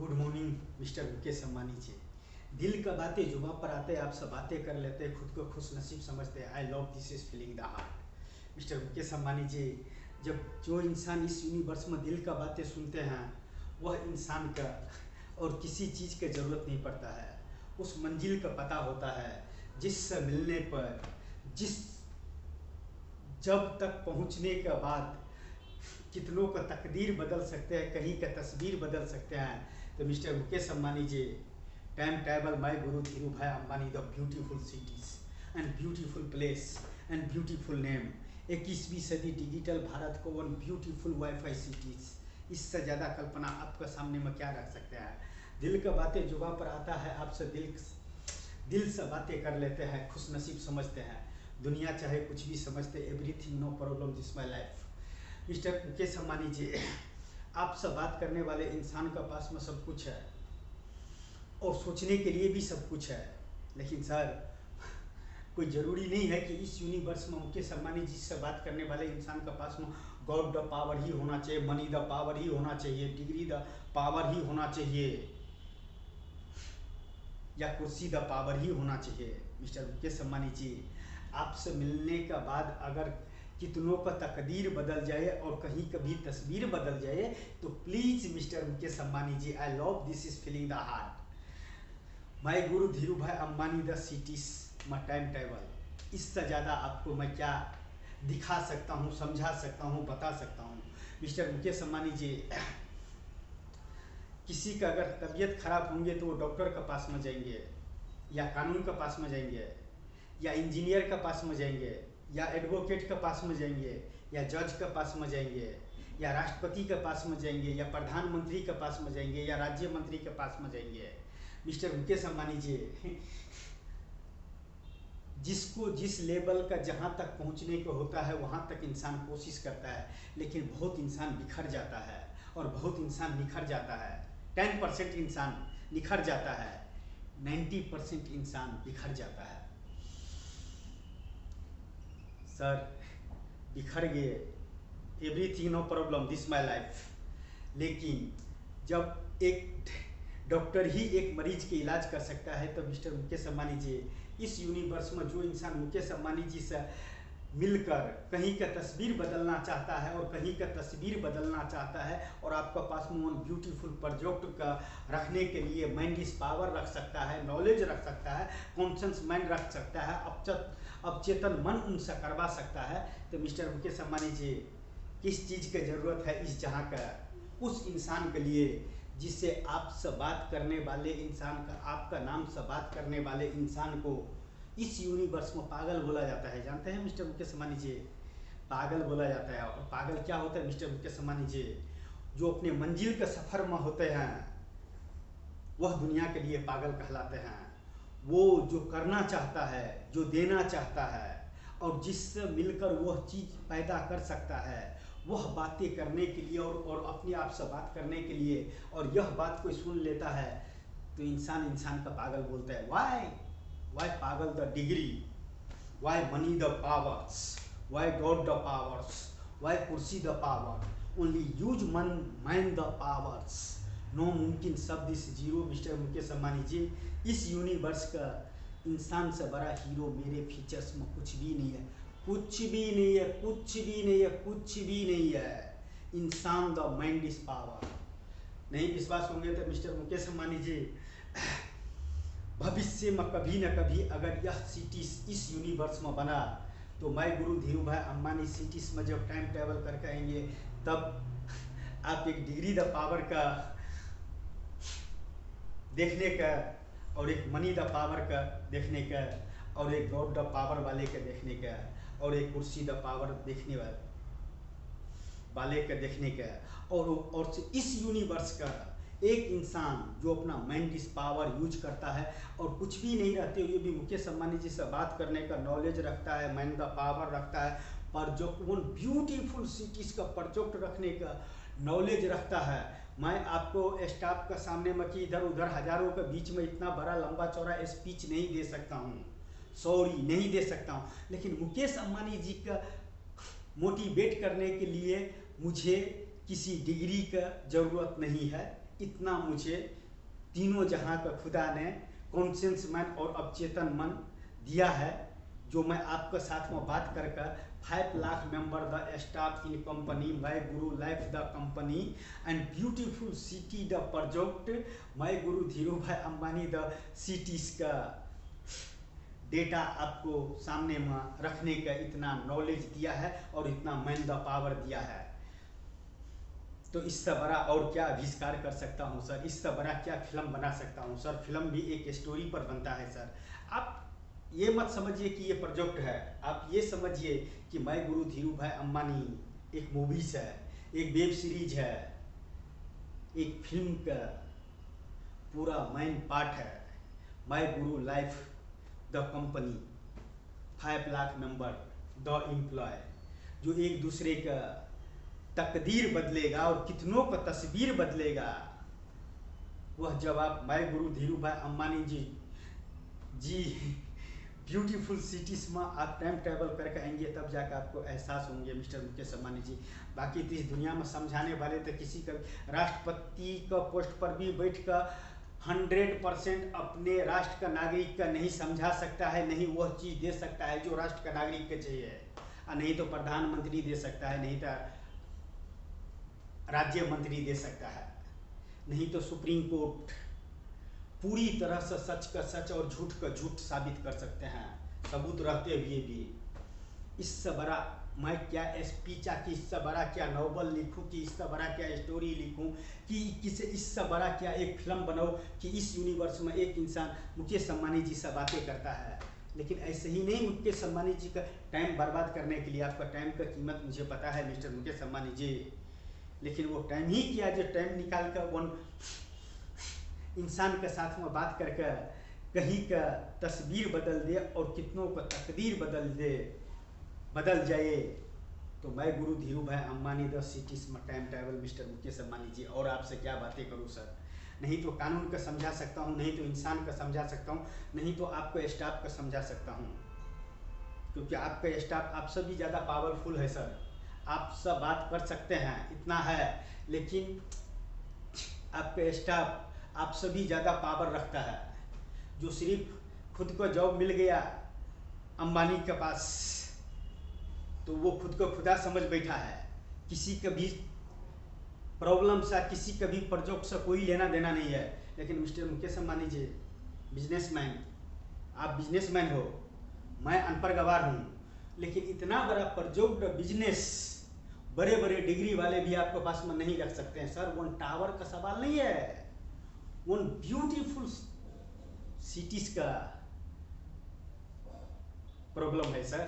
Good morning mister Mukesh Ambani ji. दिल का बातें जुबान पर आते आप सब बातें कर लेते हैं, खुद को खुश नसीब समझते हैं। I love this is feeling the heart. Mister Mukesh Ambani ji, जब जो इंसान इस यूनिवर्स में दिल का बातें सुनते हैं वह इंसान का और किसी चीज़ की ज़रूरत नहीं पड़ता है। उस मंजिल का पता होता है जिससे मिलने पर, जिस जब तक पहुंचने के बाद कितनों का तकदीर बदल सकते हैं, कहीं का तस्वीर बदल सकते हैं। तो mister Mukesh Ambani ji, time table my guru Dhiru bhai Ambani, the beautiful cities and beautiful place and beautiful name. 21वीं सदी डिजिटल भारत को वन ब्यूटीफुल वाईफाई सिटीज, इससे ज़्यादा कल्पना आपका सामने में क्या रख सकते हैं। दिल का बातें जुबान पर आता है, आपसे दिल से बातें कर लेते हैं, खुश नसीब समझते हैं। दुनिया चाहे कुछ भी समझते, everything no problem this my life. Mister Mukesh Ambani ji, आपसे बात करने वाले इंसान का पास में सब कुछ है और सोचने के लिए भी सब कुछ है, लेकिन सर कोई ज़रूरी नहीं है कि इस यूनिवर्स में मुकेश अम्बानी जी से बात करने वाले इंसान का पास में गॉड द पावर ही होना चाहिए, मनी द पावर ही होना चाहिए, डिग्री द पावर ही होना चाहिए, या कुर्सी द पावर ही होना चाहिए। मिस्टर मुकेश अम्बानी जी, आपसे मिलने के बाद अगर कितनों का तकदीर बदल जाए और कहीं कभी तस्वीर बदल जाए तो please mister Mukesh Ambani ji, I love this is feeling the heart. My guru Dhiru bhai Ambani the cities my time table. इससे ज़्यादा आपको मैं क्या दिखा सकता हूँ, समझा सकता हूँ, बता सकता हूँ। मिस्टर मुकेश अम्बानी जी, किसी का अगर तबीयत खराब होंगे तो वो डॉक्टर के पास में जाएंगे, या कानून के पास में जाएंगे, या इंजीनियर के पास में जाएंगे, या एडवोकेट के पास में जाएंगे, या जज के पास में जाएंगे, या राष्ट्रपति के पास में जाएंगे, या प्रधानमंत्री के पास में जाएंगे, या राज्य मंत्री के पास में जाएंगे। मिस्टर मुकेश अम्बानी जी, जिसको जिस लेवल का जहाँ तक पहुँचने को होता है वहाँ तक इंसान कोशिश करता है, लेकिन बहुत इंसान बिखर जाता है और बहुत इंसान निखर जाता है। 10% इंसान निखर जाता है, 90% इंसान बिखर जाता है। सर बिखर गए, everything no problem this my life. लेकिन जब एक डॉक्टर ही एक मरीज के इलाज कर सकता है तो मिस्टर मुकेश अम्बानी जी, इस यूनिवर्स में जो इंसान मुकेश अम्बानी जी से मिलकर कहीं का तस्वीर बदलना चाहता है और कहीं का तस्वीर बदलना चाहता है और आपका पास में वन ब्यूटीफुल प्रोजेक्ट का रखने के लिए माइंड इस पावर रख सकता है, नॉलेज रख सकता है, कॉन्शियस माइंड रख सकता है, अवचेतन मन उनसे करवा सकता है, तो मिस्टर मुकेश अम्बानी जी, किस चीज़ की ज़रूरत है इस जहाँ का उस इंसान के लिए जिससे आपसे बात करने वाले इंसान का, आपका नाम से बात करने वाले इंसान को इस यूनिवर्स में पागल बोला जाता है। जानते हैं मिस्टर मुकेश अम्बानी जी, पागल बोला जाता है। और पागल क्या होता है मिस्टर मुकेश अम्बानी जी, जो अपने मंजिल के सफ़र में होते हैं वह दुनिया के लिए पागल कहलाते हैं। वो जो करना चाहता है, जो देना चाहता है और जिससे मिलकर वह चीज़ पैदा कर सकता है, वह बातें करने के लिए और अपने आप से बात करने के लिए, और यह बात कोई सुन लेता है तो इंसान का पागल बोलता है। वाई पागल the degree, why money the powers, why God the powers, why कुर्सी the power, only use mind the powers, no मुमकिन शब्द is zero. Mister Mukesh Ambani ji, इस यूनिवर्स का इंसान से बड़ा हीरो मेरे फीचर्स में कुछ भी नहीं है, कुछ भी नहीं है, कुछ भी नहीं है, कुछ भी नहीं है। इंसान द माइंड इज पावर। नहीं विश्वास होंगे तो मिस्टर मुकेश अम्बानी जी, भविष्य में कभी न कभी अगर यह सिटीज इस यूनिवर्स में बना तो माय गुरु धीरू भाई अम्बानी सिटीज में जब टाइम ट्रेवल करके आएंगे तब आप एक डिग्री द पावर का देखने का, और एक मनी द पावर का देखने का, और एक गॉड द पावर वाले का देखने का, और एक कुर्सी द पावर देखने वाले का देखने का, और इस यूनिवर्स का एक इंसान जो अपना माइंड इस पावर यूज करता है और कुछ भी नहीं रहते हुए भी मुकेश अम्बानी जी से बात करने का नॉलेज रखता है, माइंड द पावर रखता है, पर जो उन ब्यूटीफुल सिटीज़ का प्रोजेक्ट रखने का नॉलेज रखता है। मैं आपको स्टाफ का सामने में कि इधर उधर हजारों के बीच में इतना बड़ा लंबा चौड़ा स्पीच नहीं दे सकता हूँ, सॉरी नहीं दे सकता हूँ, लेकिन मुकेश अम्बानी जी का मोटिवेट करने के लिए मुझे किसी डिग्री का ज़रूरत नहीं है, इतना मुझे तीनों जहां का खुदा ने कॉन्शियस मन और अवचेतन मन दिया है, जो मैं आपके साथ में बात करके 5 lakh member the staff in company my guru life the company and beautiful city the project my guru Dhiru भाई अंबानी द सिटीज का डेटा आपको सामने में रखने का इतना नॉलेज दिया है और इतना मैन द पावर दिया है। तो इससे बड़ा और क्या आविष्कार कर सकता हूँ सर, इससे बड़ा क्या फिल्म बना सकता हूँ सर। फिल्म भी एक स्टोरी पर बनता है सर। आप ये मत समझिए कि ये प्रोजेक्ट है, आप ये समझिए कि माय गुरु धीरू भाई अंबानी एक मूवीज है, एक वेब सीरीज है, एक फिल्म का पूरा मेन पार्ट है। My guru life the company 5 lakh member the employ, जो एक दूसरे का तकदीर बदलेगा और कितनों का तस्वीर बदलेगा। वह जब आप माय गुरु धीरू भाई अंबानी जी ब्यूटीफुल सिटीज में आप टाइम ट्रेवल करके आएंगे, तब जाकर आपको एहसास होंगे मिस्टर मुकेश अंबानी जी। बाकी तो इस दुनिया में समझाने वाले तो किसी का राष्ट्रपति का पोस्ट पर भी बैठ कर 100% अपने राष्ट्र का नागरिक का नहीं समझा सकता है, नहीं वह चीज़ दे सकता है जो राष्ट्र का नागरिक के चाहिए, और नहीं तो प्रधानमंत्री दे सकता है, नहीं तो राज्य मंत्री दे सकता है, नहीं तो सुप्रीम कोर्ट पूरी तरह से सच का सच और झूठ का झूठ साबित कर सकते हैं, सबूत रहते हुए भी। इससे बड़ा मैं क्या स्पीचा कि इससे बड़ा क्या नॉवल लिखूं, कि इससे बड़ा क्या स्टोरी लिखूं, कि किसे इससे बड़ा क्या एक फिल्म बनाऊं कि इस यूनिवर्स में एक इंसान मुकेश अंबानी जी से बातें करता है। लेकिन ऐसे ही नहीं मुकेश अंबानी जी का टाइम बर्बाद करने के लिए, आपका टाइम का कीमत मुझे पता है मिस्टर मुकेश अंबानी जी, लेकिन वो टाइम ही किया जो टाइम निकाल कर वन इंसान के साथ में बात करके कहीं का तस्वीर बदल दे और कितनों का तकदीर बदल जाए। तो मैं गुरु धीरू भाई अंबानी द सिटीज में time travel mister Mukesh Ambani ji, और आपसे क्या बातें करूं सर। नहीं तो कानून का समझा सकता हूं, नहीं तो इंसान का समझा सकता हूं, नहीं तो आपको स्टाफ का समझा सकता हूं, क्योंकि आपका स्टाफ आपसे भी ज़्यादा पावरफुल है सर। आप सब बात कर सकते हैं, इतना है, लेकिन आपका स्टाफ आप सभी ज़्यादा पावर रखता है। जो सिर्फ खुद को जॉब मिल गया अंबानी के पास, तो वो खुद को खुदा समझ बैठा है, किसी का भी प्रॉब्लम सा, किसी का भी प्रोजेक्ट से कोई लेना देना नहीं है। लेकिन मिस्टर मुकेश अंबानी जी बिजनेसमैन, आप बिजनेसमैन हो, मैं अनपढ़ गवार हूँ, लेकिन इतना बड़ा प्रोजेक्ट बिजनेस बड़े बड़े डिग्री वाले भी आपके पास में नहीं रख सकते हैं सर। वन टावर का सवाल नहीं है, वन ब्यूटीफुल सिटीज का प्रॉब्लम है सर,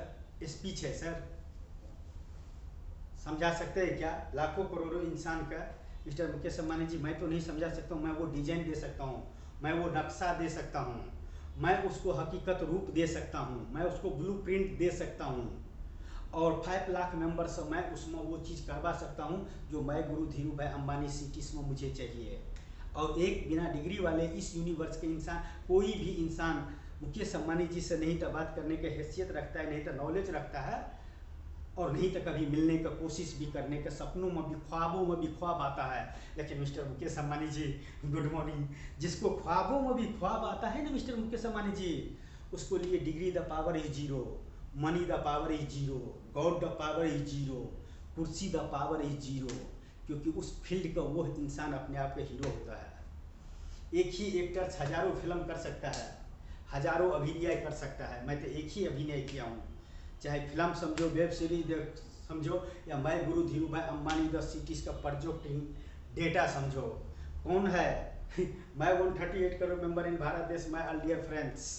स्पीच है सर। समझा सकते हैं क्या लाखों करोड़ों इंसान का मिस्टर मुकेश अंबानी जी? मैं तो नहीं समझा सकता हूँ, मैं वो डिजाइन दे सकता हूँ, मैं वो नक्शा दे सकता हूँ, मैं उसको हकीकत रूप दे सकता हूँ, मैं उसको ब्लूप्रिंट दे सकता हूँ, और 5 लाख मेंबर से मैं उसमें वो चीज़ करवा सकता हूँ जो मैं गुरु धीरू भाई अंबानी सिटीज में मुझे चाहिए। और एक बिना डिग्री वाले इस यूनिवर्स के इंसान, कोई भी इंसान मुकेश अंबानी जी से नहीं तो बात करने की हैसियत रखता है, नहीं तो नॉलेज रखता है, और नहीं तो कभी मिलने का कोशिश भी करने का, सपनों में भी ख्वाबों में भी ख्वाब आता है। लेकिन मिस्टर मुकेश अंबानी जी गुड मॉर्निंग, जिसको ख्वाबों में भी ख्वाब आता है ना मिस्टर मुकेश अंबानी जी, उसको लिए degree the power is zero, money the power is zero, God the power is zero, कुर्सी द पावर इज जीरो, क्योंकि उस फील्ड का वो इंसान अपने आप का हीरो होता है। एक ही एक्टर हजारों फिल्म कर सकता है, हजारों अभिनय कर सकता है, मैं तो एक ही अभिनय किया हूँ, चाहे फिल्म समझो, वेब सीरीज समझो, या मैं गुरु धीरू भाई अंबानी द सिटीज का प्रोजेक्ट डेटा समझो। कौन है मैं 138 करोड़ मेंबर इन भारत देश, my all dear friends,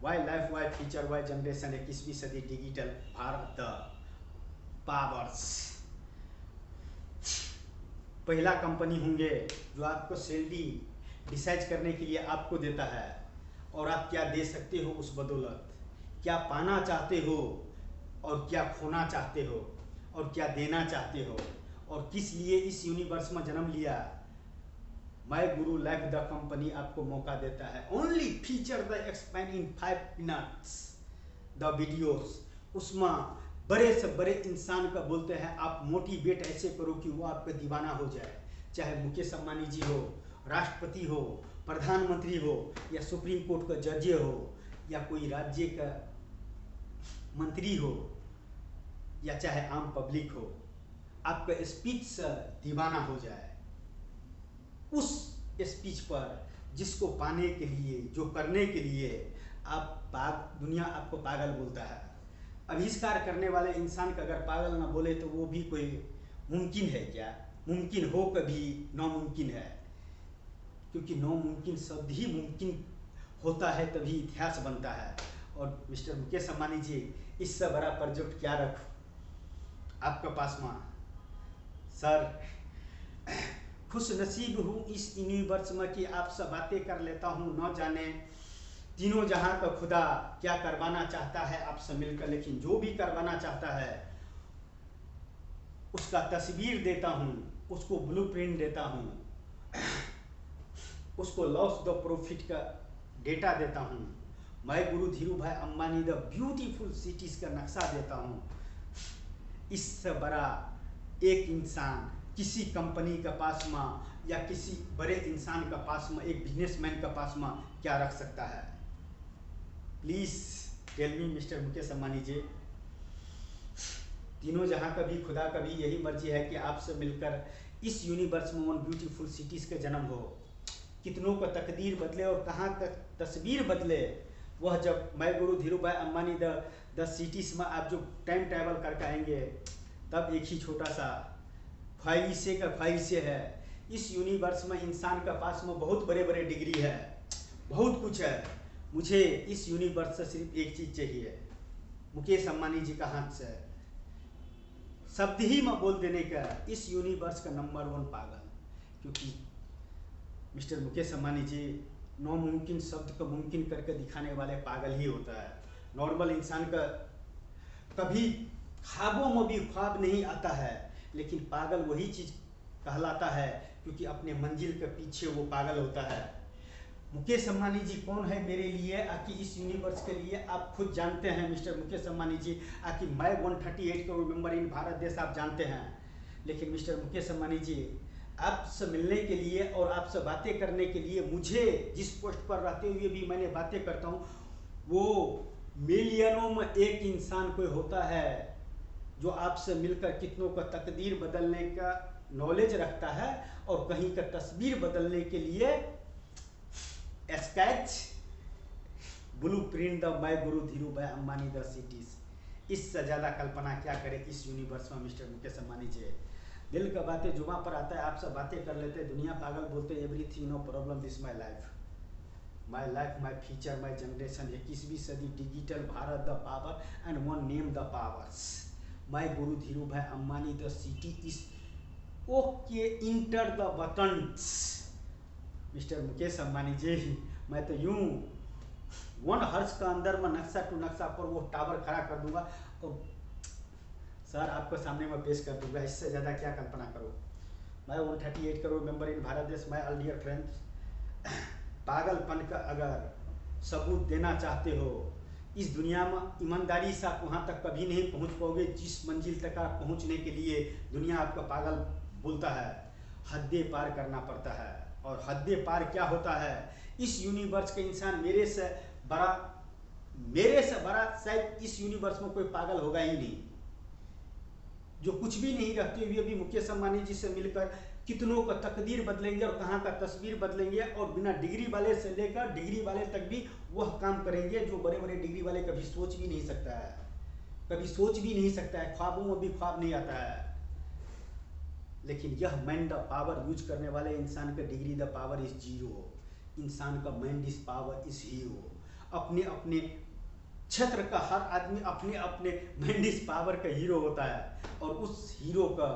why life, why future, why generation, 21वीं सदी डिजिटल भारत द पावर्स। पहला कंपनी होंगे जो आपको सैलरी डिसाइड करने के लिए आपको देता है, और आप क्या दे सकते हो उस बदौलत, क्या पाना चाहते हो और क्या खोना चाहते हो, और क्या देना चाहते हो, और किस लिए इस यूनिवर्स में जन्म लिया। My guru life the company आपको मौका देता है। Only feature the explain in 5 minutes the videos, उसमें बड़े से बड़े इंसान का बोलते हैं आप मोटिवेट ऐसे करो कि वो आपका दीवाना हो जाए, चाहे मुकेश अंबानी जी हो, राष्ट्रपति हो, प्रधानमंत्री हो, या सुप्रीम कोर्ट का जज हो, या कोई राज्य का मंत्री हो, या चाहे आम पब्लिक हो, आपका स्पीच से दीवाना हो जाए, उस स्पीच पर जिसको पाने के लिए, जो करने के लिए दुनिया आपको पागल बोलता है। अभिष्कार करने वाले इंसान का अगर पागल ना बोले तो वो भी कोई मुमकिन है क्या? मुमकिन हो कभी नामुमकिन है, क्योंकि नामुमकिन शब्द ही मुमकिन होता है, तभी इतिहास बनता है। और मिस्टर मुकेश अंबानी जी, इससे बड़ा प्रोजेक्ट क्या रखूं आपका पास में सर। खुश नसीब हूँ इस यूनिवर्स में कि आपसे बातें कर लेता हूँ। न जाने तीनों जहां का खुदा क्या करवाना चाहता है आपसे मिलकर, लेकिन जो भी करवाना चाहता है उसका तस्वीर देता हूँ, उसको ब्लूप्रिंट देता हूँ, उसको लॉस द प्रॉफिट का डेटा देता हूँ। मैं गुरु धीरू भाई अंबानी द ब्यूटीफुल सिटीज का नक्शा देता हूँ। इससे बड़ा एक इंसान किसी कंपनी के पास में या किसी बड़े इंसान के पास में, एक बिजनेसमैन के पास में क्या रख सकता है? Please tell me mister Mukesh Ambani ji. तीनों जहां का भी खुदा का भी यही मर्जी है कि आपसे मिलकर इस यूनिवर्स में वन ब्यूटीफुल सिटीज का जन्म हो। कितनों का तकदीर बदले और कहाँ का तस्वीर बदले, वह जब मैं गुरु धीरू भाई अंबानी द सिटीज में आप जो टाइम ट्रैवल करके आएंगे, तब एक ही छोटा सा ख्वाहिशे है। इस यूनिवर्स में इंसान का पास में बहुत बड़े बड़े डिग्री है, बहुत कुछ है। मुझे इस यूनिवर्स से सिर्फ एक चीज चाहिए, मुकेश अंबानी जी का हाथ से शब्द ही में बोल देने का, इस यूनिवर्स का नंबर 1 पागल। क्योंकि मिस्टर मुकेश अंबानी जी नामुमकिन शब्द को मुमकिन करके दिखाने वाले पागल ही होता है। नॉर्मल इंसान का कभी ख्वाबों में भी ख्वाब नहीं आता है, लेकिन पागल वही चीज कहलाता है क्योंकि अपने मंजिल के पीछे वो पागल होता है। मुकेश अंबानी जी कौन है मेरे लिए, आकि इस यूनिवर्स के लिए आप खुद जानते हैं मिस्टर मुकेश अंबानी जी। आकि मैं 138 करोड़ मेंबर इन भारत देश आप जानते हैं, लेकिन मिस्टर मुकेश अंबानी जी आपसे मिलने के लिए और आपसे बातें करने के लिए, मुझे जिस पोस्ट पर रहते हुए भी मैंने बातें करता हूँ, वो मिलियनों में एक इंसान कोई होता है जो आपसे मिलकर कितनों का तकदीर बदलने का नॉलेज रखता है और कहीं का तस्वीर बदलने के लिए sketch blueprint the my guru Dhiru भाई अंबानी द सिटीज। इससे ज़्यादा कल्पना क्या करे इस यूनिवर्स में मिस्टर मुकेश अंबानी जी। दिल का बातें जुबां पर आता है, आपसे बातें कर लेते हैं, दुनिया पागल बोलते हैं, everything no problem this my life, my future, my generation. 21वीं सदी digital Bharat the power and one name the powers. My guru Dhiru भाई Ambani the city is okay, enter the buttons. Mister Mukesh Ambani ji, मैं तो यूं 1 हर्ष का अंदर में नक्शा टू नक्शा पर वो टावर खड़ा कर दूंगा और सर आपको सामने में पेश कर दूंगा। इससे ज़्यादा क्या कल्पना करो। मैं 138 करोड़ मेंबर इन भारत देश। मैं ऑल डियर फ्रेंड्स, पागलपन का अगर सबूत देना चाहते हो इस दुनिया में, ईमानदारी से आप वहाँ तक कभी नहीं पहुँच पाओगे जिस मंजिल तक आप पहुँचने के लिए दुनिया आपका पागल बोलता है। हदें पार करना पड़ता है, और हदें पार क्या होता है, इस यूनिवर्स के इंसान मेरे से बड़ा शायद इस यूनिवर्स में कोई पागल होगा ही नहीं, जो कुछ भी नहीं रहते हुए भी मुकेश अंबानी जी से मिलकर कितनों का तकदीर बदलेंगे और कहाँ का तस्वीर बदलेंगे, और बिना डिग्री वाले से लेकर डिग्री वाले तक भी वह काम करेंगे जो बड़े बड़े डिग्री वाले कभी सोच भी नहीं सकता है, कभी सोच भी नहीं सकता है, ख्वाबों में भी ख्वाब नहीं आता है। लेकिन यह मैन द पावर यूज करने वाले इंसान का डिग्री द पावर इज 0। इंसान का man this power is hero. अपने अपने क्षेत्र का हर आदमी अपने अपने मैन दिस पावर का हीरो होता है, और उस हीरो का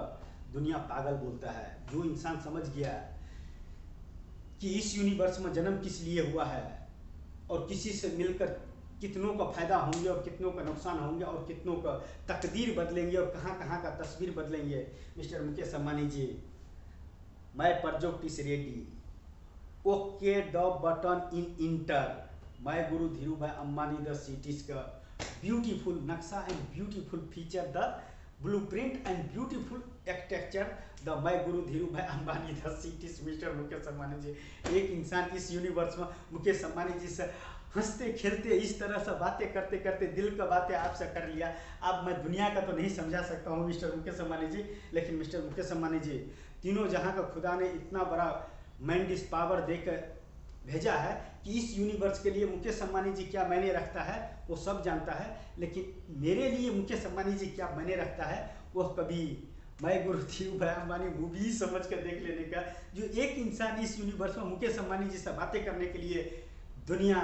दुनिया पागल बोलता है। जो इंसान समझ गया कि इस यूनिवर्स में जन्म किस लिए हुआ है और किसी से मिलकर कितनों का फायदा होंगे और कितनों का नुकसान होंगे और कितनों का तकदीर बदलेंगे और कहाँ कहाँ का तस्वीर बदलेंगे। Mister Mukesh Ambani ji, my project is ready, okay the button in enter. My guru Dhiru भाई अंबानी द सिटीज का ब्यूटीफुल नक्शा and beautiful feature the blueprint and beautiful architecture the my guru Dhiru भाई Ambani the cities mister Mukesh Ambani ji. एक इंसान इस यूनिवर्स में मुकेश अंबानी जी से हंसते खेलते इस तरह से बातें करते करते दिल का बातें आपसे कर लिया। अब मैं दुनिया का तो नहीं समझा सकता हूँ मिस्टर मुकेश अंबानी जी, लेकिन मिस्टर मुकेश अंबानी जी, तीनों जहाँ का खुदा ने इतना बड़ा मैंडिस पावर देकर भेजा है कि इस यूनिवर्स के लिए मुकेश अंबानी जी क्या मायने रखता है वो सब जानता है, लेकिन मेरे लिए मुकेश अंबानी जी क्या मायने रखता है वह कभी मैं गुरु धीरू भाई अंबानी मूवी समझ कर देख लेने का। जो एक इंसान इस यूनिवर्स में मुकेश अंबानी जी से बातें करने के लिए दुनिया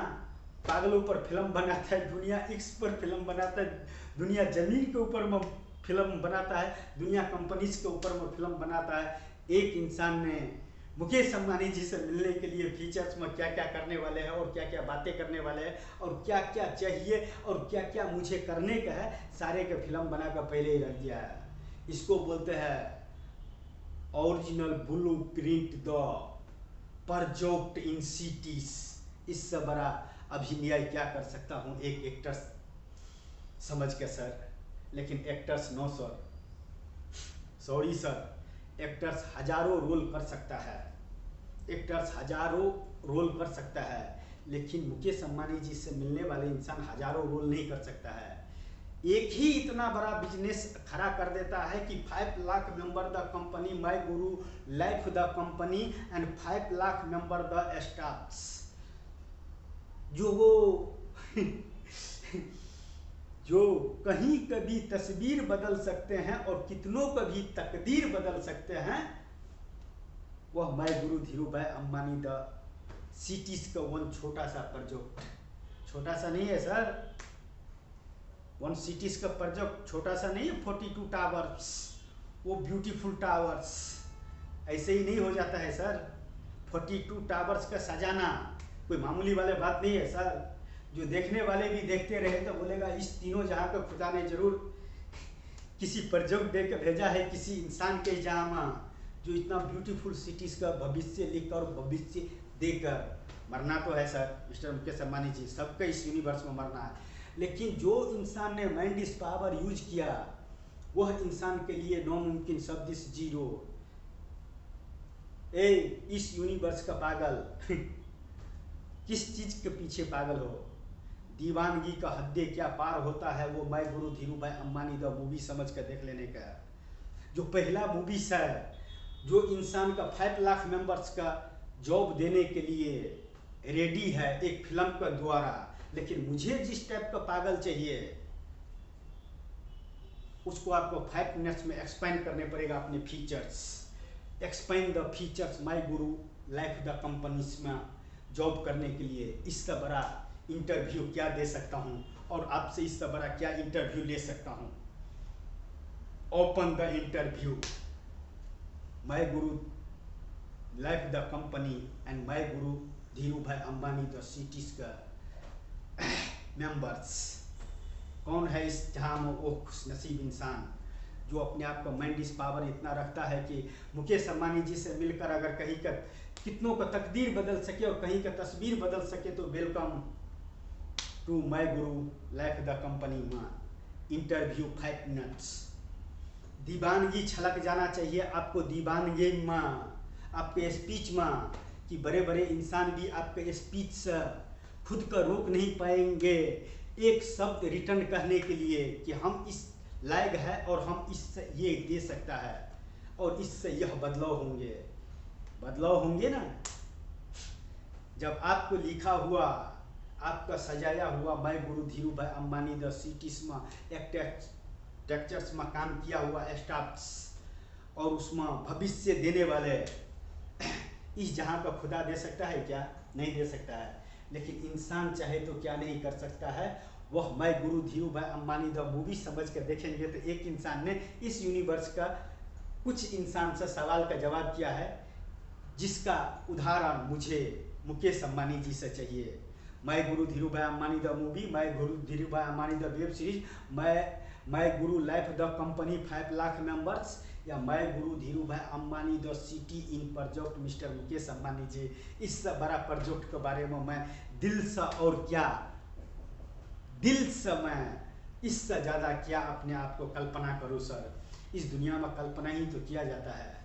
पागलों पर फिल्म बनाता है, दुनिया एक्स पर फिल्म बनाता है, दुनिया जमीन के ऊपर में फिल्म बनाता है, दुनिया कंपनीज के ऊपर में फिल्म बनाता है, एक इंसान ने मुकेश अंबानी जी से मिलने के लिए फीचर्स में क्या क्या करने वाले हैं और क्या क्या बातें करने वाले हैं और क्या क्या चाहिए और क्या क्या मुझे करने का है, सारे का फिल्म बनाकर पहले ही रख दिया है। इसको बोलते हैं original blueprint the project in cities. इससे बड़ा अभिनय क्या कर सकता हूँ एक एक्टर्स समझ के सर, लेकिन actors no sir, sorry sir, actors हजारों रोल कर सकता है, एक्टर्स हजारों रोल कर सकता है, लेकिन मुकेश अंबानी जी से मिलने वाले इंसान हजारों रोल नहीं कर सकता है। एक ही इतना बड़ा बिजनेस खड़ा कर देता है कि 5 lakh member the company my guru life the company and 5 lakh member the staffs. जो वो जो कहीं कभी तस्वीर बदल सकते हैं और कितनों कभी तकदीर बदल सकते हैं, वह माय गुरु धीरू भाई अंबानी द सिटीज का वन छोटा सा प्रोजेक्ट, छोटा सा नहीं है सर, वन सिटीज का प्रोजेक्ट छोटा सा नहीं है, 42 टावर्स, वो ब्यूटीफुल टावर्स ऐसे ही नहीं हो जाता है सर। 42 टावर्स का सजाना कोई मामूली वाले बात नहीं है सर। जो देखने वाले भी देखते रहे तो बोलेगा इस तीनों जहाँ का खुदा ने जरूर किसी प्रोजेक्ट दे कर भेजा है किसी इंसान के जहाँ जो इतना ब्यूटीफुल सिटीज का भविष्य लिखकर भविष्य देकर। मरना तो है सर मिस्टर मुकेश अंबानी जी, सबका इस यूनिवर्स में मरना है, लेकिन जो इंसान ने माइंड पावर यूज किया वह इंसान के लिए नामुमकिन शब्द जीरो। ए इस यूनिवर्स का पागल किस चीज के पीछे पागल हो, दीवानगी का हद्दे क्या पार होता है वो मैं गुरु धीरू भाई अंबानी द मूवी समझ कर देख लेने का। जो पहला मूवी है जो इंसान का 5 लाख मेंबर्स का जॉब देने के लिए रेडी है एक फिल्म के द्वारा, लेकिन मुझे जिस टाइप का पागल चाहिए उसको आपको 5 मिनट्स में एक्सपेंड करने पड़ेगा अपने features. Expand the features my guru life the companies में जॉब करने के लिए इससे बड़ा इंटरव्यू क्या दे सकता हूं और आपसे इससे बड़ा क्या इंटरव्यू ले सकता हूं। Open the interview my guru life the company and my guru Dhiru भाई अंबानी द सिटीज का मेंबर्स। कौन है इस जहां में वो खुशनसीब इंसान जो अपने आप का माइंड पावर इतना रखता है कि मुकेश अंबानी जी से मिलकर अगर कहीं का कितनों का तकदीर बदल सके और कहीं का तस्वीर बदल सके तो welcome to my guru life the company में इंटरव्यू 5 मिनट्स। दीवानगी छलक जाना चाहिए आपको दीवानगी में, आपके स्पीच में, कि बड़े बड़े इंसान भी आपके स्पीच से खुद का रोक नहीं पाएंगे एक शब्द रिटर्न कहने के लिए कि हम इस लायक है और हम इससे ये दे सकता है और इससे यह बदलाव होंगे ना। जब आपको लिखा हुआ आपका सजाया हुआ मैं गुरु धीरू भाई अंबानी द सिटीज में एक टेक्चर्स में काम किया हुआ स्टाफ्स और उसमें भविष्य देने वाले इस जहां का खुदा दे सकता है क्या? नहीं दे सकता है, लेकिन इंसान चाहे तो क्या नहीं कर सकता है। वह मैं गुरु धीरू भाई अंबानी द मूवी समझ कर देखेंगे तो एक इंसान ने इस यूनिवर्स का कुछ इंसान से सवाल का जवाब किया है जिसका उदाहरण मुझे मुकेश अंबानी जी से चाहिए। मैं गुरु धीरू भाई अंबानी द मूवी, मैं गुरु धीरू भाई अंबानी द वेब सीरीज, मैं guru life the company 5 lakh members, या मैं गुरु धीरू भाई Ambani the city in project mister Mukesh Ambani ji. इस बड़ा प्रोजेक्ट के बारे में मैं दिल से और क्या दिल से मैं इससे ज़्यादा क्या अपने आप को कल्पना करूँ सर। इस दुनिया में कल्पना ही तो किया जाता है,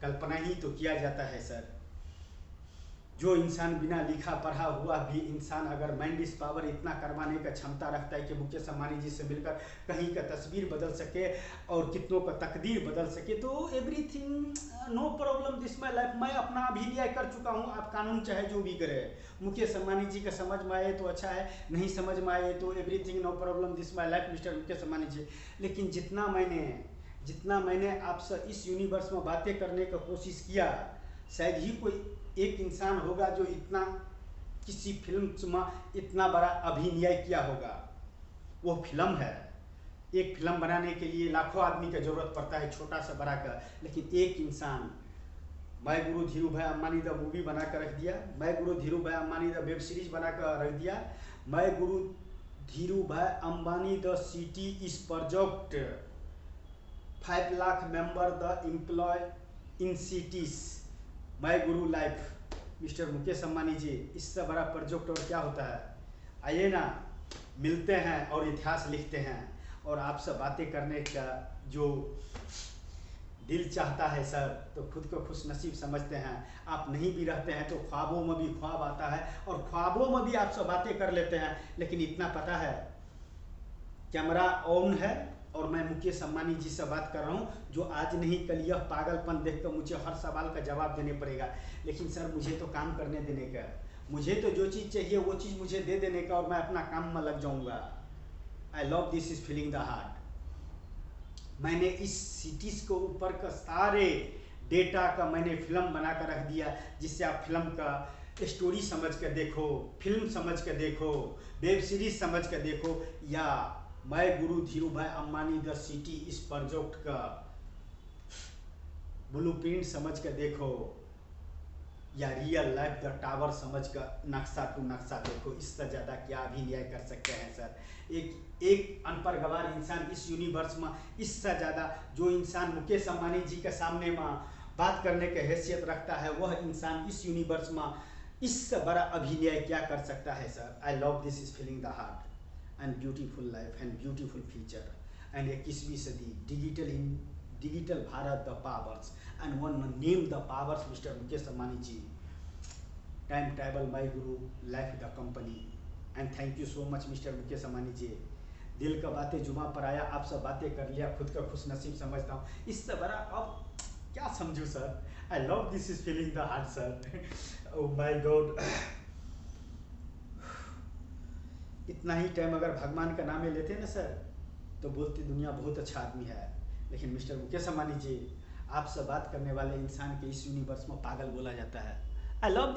कल्पना ही तो किया जाता है सर। जो इंसान बिना लिखा पढ़ा हुआ भी इंसान अगर माइंड इस पावर इतना करवाने का क्षमता रखता है कि मुकेश अंबानी जी से मिलकर कहीं का तस्वीर बदल सके और कितनों का तकदीर बदल सके, तो everything no problem this my life. मैं अपना अभिनय कर चुका हूँ, आप कानून चाहे जो भी करे। मुकेश अंबानी जी का समझ में आए तो अच्छा है, नहीं समझ में आए तो everything no problem this my life mister Mukesh Ambani ji. लेकिन जितना मैंने आपसे इस यूनिवर्स में बातें करने का कोशिश किया, शायद ही कोई एक इंसान होगा जो इतना किसी फिल्म में इतना बड़ा अभिनय किया होगा। वो फिल्म है, एक फिल्म बनाने के लिए लाखों आदमी का जरूरत पड़ता है, छोटा सा बड़ा का। लेकिन एक इंसान मैं गुरु धीरू भाई अंबानी द मूवी बना कर रख दिया, मैं गुरु धीरू भाई अंबानी द वेब सीरीज बना कर रख दिया, मैं गुरु धीरू भाई अंबानी द सिटी इस project 5 lakh member the employ in cities, my guru life mister Mukesh Ambani ji. इससे बड़ा प्रोजेक्ट और क्या होता है। आइए ना, मिलते हैं और इतिहास लिखते हैं। और आपसे बातें करने का जो दिल चाहता है सर, तो खुद को खुश नसीब समझते हैं। आप नहीं भी रहते हैं तो ख्वाबों में भी ख्वाब आता है और ख्वाबों में भी आपसे बातें कर लेते हैं। लेकिन इतना पता है, कैमरा ऑन है और मैं मुकेश अंबानी जी से बात कर रहा हूँ, जो आज नहीं कल यह पागलपन देखकर मुझे हर सवाल का जवाब देने पड़ेगा। लेकिन सर मुझे तो काम करने देने का, मुझे तो जो चीज़ चाहिए वो चीज़ मुझे दे देने का और मैं अपना काम में लग जाऊँगा। आई love this is feeling the heart. मैंने इस सिटीज़ को ऊपर का सारे डेटा का मैंने फिल्म बना कर रख दिया, जिससे आप फिल्म का स्टोरी समझ कर देखो, फिल्म समझ कर देखो, वेब सीरीज समझ कर देखो, या मैं गुरु धीरू भाई अंबानी द सिटी इस प्रोजेक्ट का ब्लूप्रिंट समझ कर देखो, या रियल लाइफ द टावर समझ कर नक्शा टू नक्शा देखो। इससे ज़्यादा क्या अभिनय कर सकते हैं सर। एक अनपढ़ गवार इंसान इस यूनिवर्स में, इससे ज़्यादा जो इंसान मुकेश अंबानी जी के सामने में बात करने की हैसियत रखता है, वह इंसान इस यूनिवर्स में इससे बड़ा अभिनय क्या कर सकता है sir. I love this is feeling the heart and beautiful life and beautiful future and 21वीं सदी digital Bharat the powers and one name the powers mister Mukesh Ambani ji. Time travel my guru life the company and thank you so much mister Mukesh Ambani ji. दिल का बातें जुमा पर आया, आपसे बातें कर लिया, खुद का खुश नसीब समझता हूँ। इससे बड़ा अब क्या समझूँ sir. I love this is feeling the heart sir. Oh my God. इतना ही टाइम अगर भगवान का नाम लेते ना सर, तो बोलते दुनिया बहुत अच्छा आदमी है। लेकिन मिस्टर मुकेश अंबानी जी, आपसे बात करने वाले इंसान के इस यूनिवर्स में पागल बोला जाता है। I love